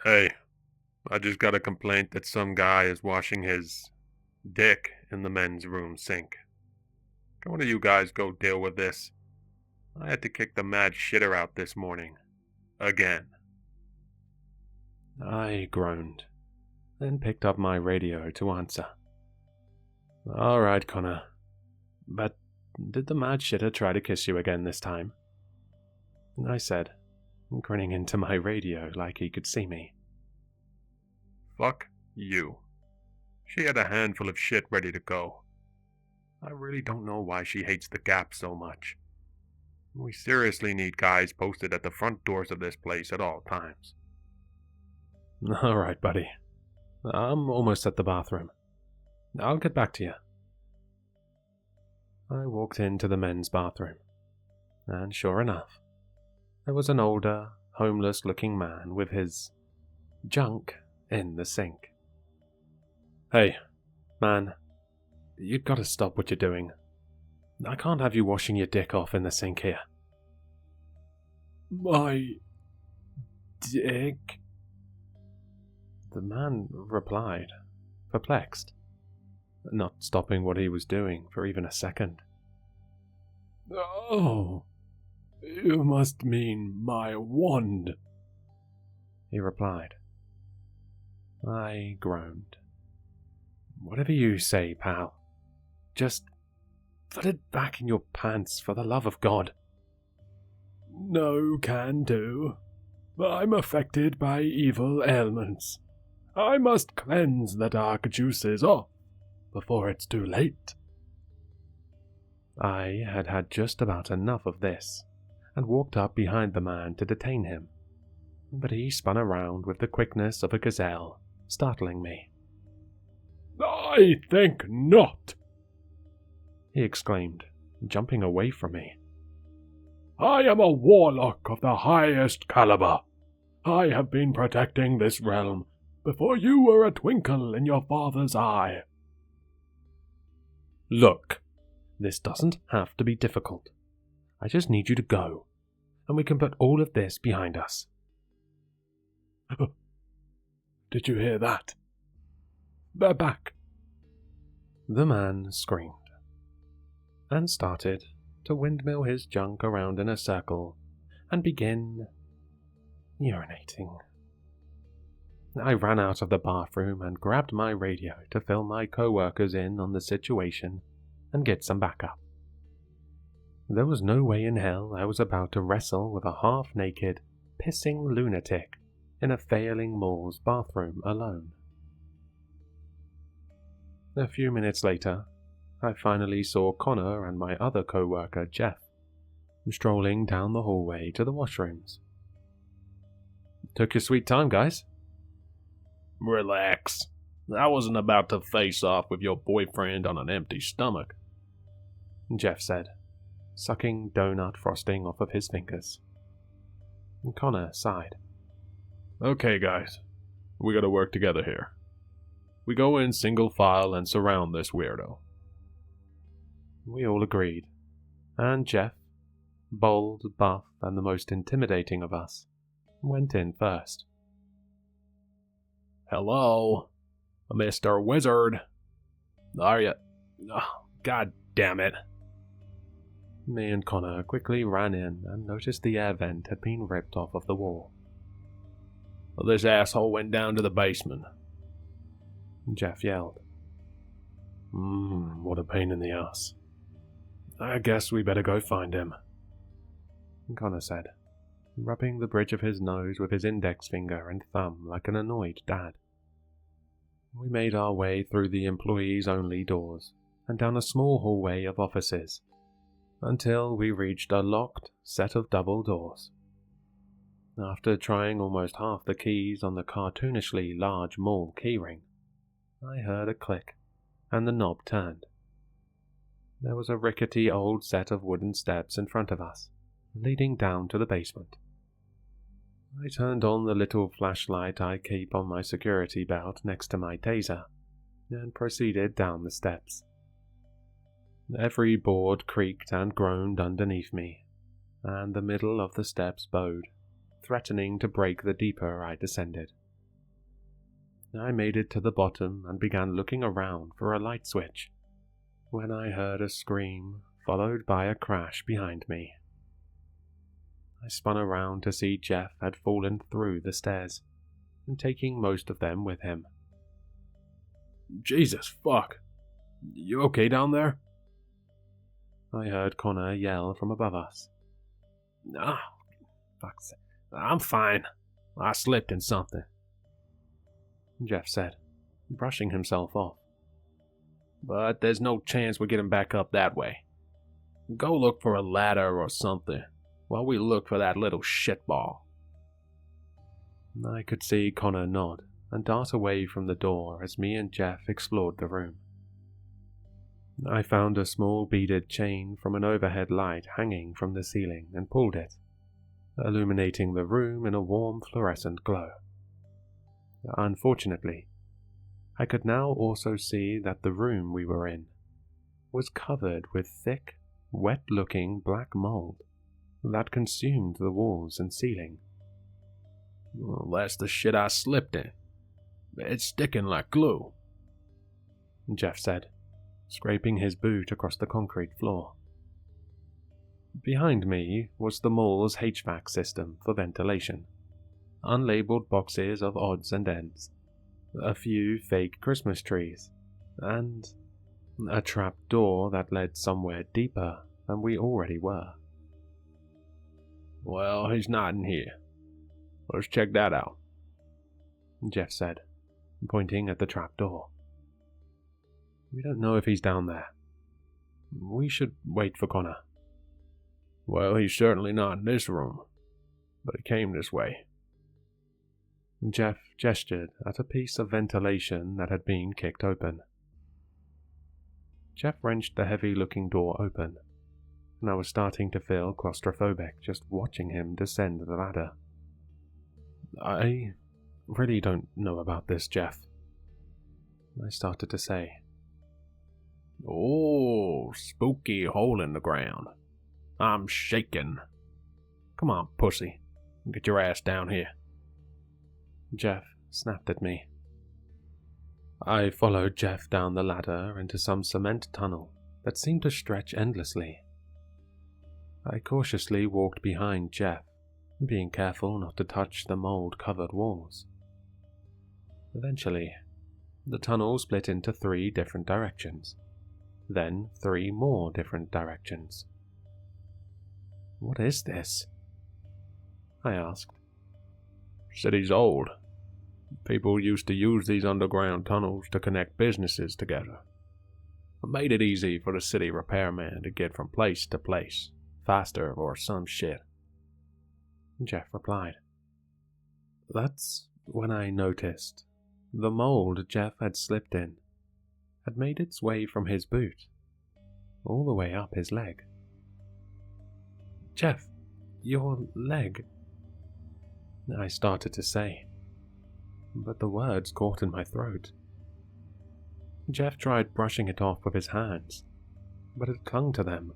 Hey, I just got a complaint that some guy is washing his dick in the men's room sink. Can one of you guys go deal with this? I had to kick the mad shitter out this morning. Again. I groaned, then picked up my radio to answer. All right, Connor. But did the mad shitter try to kiss you again this time? I said, grinning into my radio like he could see me. Fuck you. She had a handful of shit ready to go. I really don't know why she hates the Gap so much. We seriously need guys posted at the front doors of this place at all times. All right, buddy. I'm almost at the bathroom. I'll get back to you. I walked into the men's bathroom, and sure enough, there was an older, homeless-looking man with his junk in the sink. Hey, man, you've got to stop what you're doing. I can't have you washing your dick off in the sink here. My dick? The man replied, perplexed, not stopping what he was doing for even a second. Oh, you must mean my wand, he replied. I groaned. Whatever you say, pal. Just put it back in your pants for the love of God. No can do. I'm affected by evil ailments. I must cleanse the dark juices off before it's too late. I had had just about enough of this, and walked up behind the man to detain him, but he spun around with the quickness of a gazelle, startling me. I think not, he exclaimed, jumping away from me. I am a warlock of the highest caliber. I have been protecting this realm before you were a twinkle in your father's eye. Look, this doesn't have to be difficult. I just need you to go, and we can put all of this behind us. Did you hear that? They're back. The man screamed, and started to windmill his junk around in a circle and begin urinating. I ran out of the bathroom and grabbed my radio to fill my co-workers in on the situation and get some backup. There was no way in hell I was about to wrestle with a half-naked, pissing lunatic in a failing mall's bathroom alone. A few minutes later, I finally saw Connor and my other co-worker, Jeff, strolling down the hallway to the washrooms. Took your sweet time, guys. Relax. I wasn't about to face off with your boyfriend on an empty stomach, Jeff said, sucking donut frosting off of his fingers. Connor sighed. Okay, guys. We gotta work together here. We go in single file and surround this weirdo. We all agreed, and Jeff, bold, buff, and the most intimidating of us, went in first. Hello, Mr. Wizard. Are you? Oh, God damn it. Me and Connor quickly ran in and noticed the air vent had been ripped off of the wall. Well, this asshole went down to the basement, Jeff yelled. What a pain in the ass. I guess we better go find him, Connor said, rubbing the bridge of his nose with his index finger and thumb like an annoyed dad. We made our way through the employees-only doors and down a small hallway of offices until we reached a locked set of double doors. After trying almost half the keys on the cartoonishly large mall keyring, I heard a click and the knob turned. There was a rickety old set of wooden steps in front of us, leading down to the basement. I turned on the little flashlight I keep on my security belt next to my taser, and proceeded down the steps. Every board creaked and groaned underneath me, and the middle of the steps bowed, threatening to break the deeper I descended. I made it to the bottom and began looking around for a light switch, when I heard a scream followed by a crash behind me. I spun around to see Jeff had fallen through the stairs, and taking most of them with him. Jesus fuck! You okay down there? I heard Connor yell from above us. Ah, fuck's sake. I'm fine. I slipped in something, Jeff said, brushing himself off. But there's no chance we're getting back up that way. Go look for a ladder or something, while we look for that little shitball. I could see Connor nod and dart away from the door as me and Jeff explored the room. I found a small beaded chain from an overhead light hanging from the ceiling and pulled it, illuminating the room in a warm fluorescent glow. Unfortunately, I could now also see that the room we were in was covered with thick, wet-looking black mold that consumed the walls and ceiling. Well, that's the shit I slipped in. It's sticking like glue, Jeff said, scraping his boot across the concrete floor. Behind me was the mall's HVAC system for ventilation, unlabeled boxes of odds and ends, a few fake Christmas trees, and a trap door that led somewhere deeper than we already were. Well, he's not in here. Let's check that out, Jeff said, pointing at the trap door. We don't know if he's down there. We should wait for Connor. Well, he's certainly not in this room, but he came this way. Jeff gestured at a piece of ventilation that had been kicked open. Jeff wrenched the heavy-looking door open, and I was starting to feel claustrophobic just watching him descend the ladder. I really don't know about this, Jeff, I started to say. Oh, spooky hole in the ground. I'm shaking. Come on, pussy. Get your ass down here. Jeff snapped at me. I followed Jeff down the ladder into some cement tunnel that seemed to stretch endlessly. I cautiously walked behind Jeff, being careful not to touch the mold-covered walls. Eventually, the tunnel split into 3 different directions, then 3 more different directions. What is this? I asked. City's old. People used to use these underground tunnels to connect businesses together. It made it easy for the city repairman to get from place to place, faster or some shit, Jeff replied. That's when I noticed the mold Jeff had slipped in had made its way from his boot all the way up his leg. Jeff, your leg, I started to say, but the words caught in my throat. Jeff tried brushing it off with his hands, but it clung to them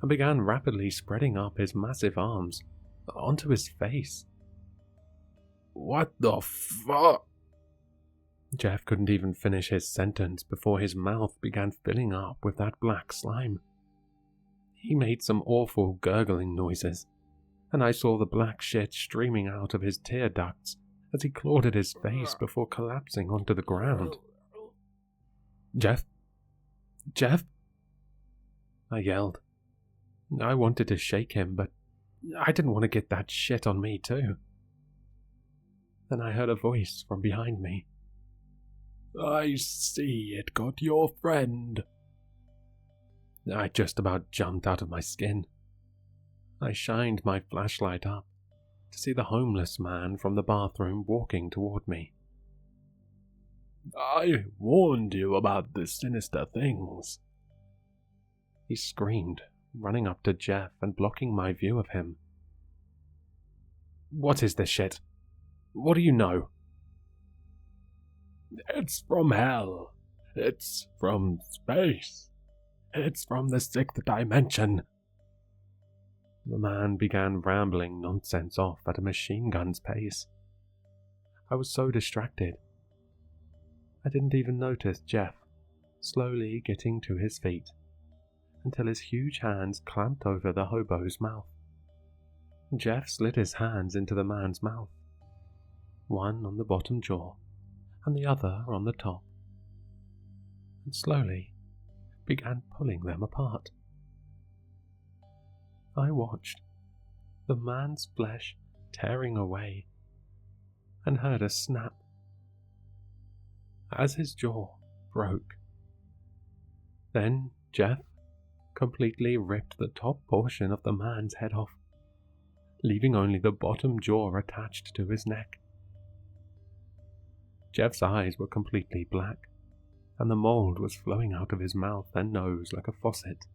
and began rapidly spreading up his massive arms onto his face. What the fuck? Jeff couldn't even finish his sentence before his mouth began filling up with that black slime. He made some awful gurgling noises, and I saw the black shit streaming out of his tear ducts as he clawed at his face before collapsing onto the ground. Jeff? Jeff? I yelled. I wanted to shake him, but I didn't want to get that shit on me too. Then I heard a voice from behind me. I see it got your friend. I just about jumped out of my skin. I shined my flashlight up to see the homeless man from the bathroom walking toward me. I warned you about the sinister things, he screamed, running up to Jeff and blocking my view of him. What is this shit? What do you know? It's from hell. It's from space. It's from the 6th dimension. The man began rambling nonsense off at a machine gun's pace. I was so distracted I didn't even notice Jeff slowly getting to his feet until his huge hands clamped over the hobo's mouth. Jeff slid his hands into the man's mouth, one on the bottom jaw and the other on the top, and slowly began pulling them apart. I watched, the man's flesh tearing away, and heard a snap as his jaw broke. Then Jeff completely ripped the top portion of the man's head off, leaving only the bottom jaw attached to his neck. Jeff's eyes were completely black, and the mold was flowing out of his mouth and nose like a faucet.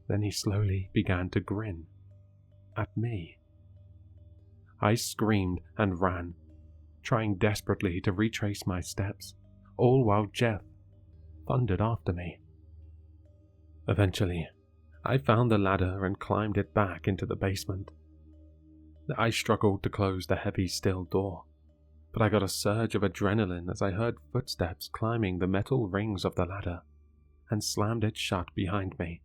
Then he slowly began to grin at me. I screamed and ran, trying desperately to retrace my steps, all while Jeff thundered after me. Eventually, I found the ladder and climbed it back into the basement. I struggled to close the heavy steel door, but I got a surge of adrenaline as I heard footsteps climbing the metal rings of the ladder and slammed it shut behind me.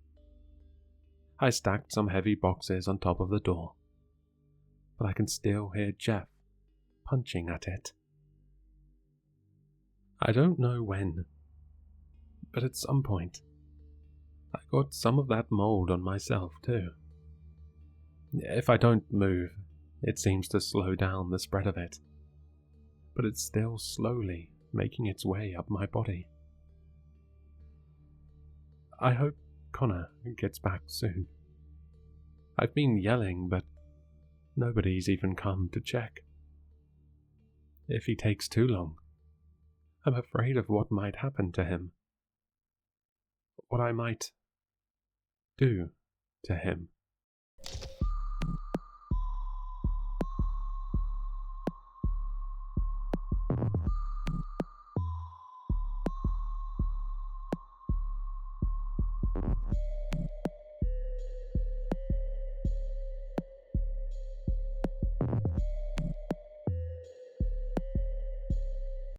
I stacked some heavy boxes on top of the door, but I can still hear Jeff punching at it. I don't know when, but at some point, I got some of that mold on myself too. If I don't move, it seems to slow down the spread of it, but it's still slowly making its way up my body. I hope Connor gets back soon. I've been yelling, but nobody's even come to check. If he takes too long, I'm afraid of what might happen to him. What I might do to him.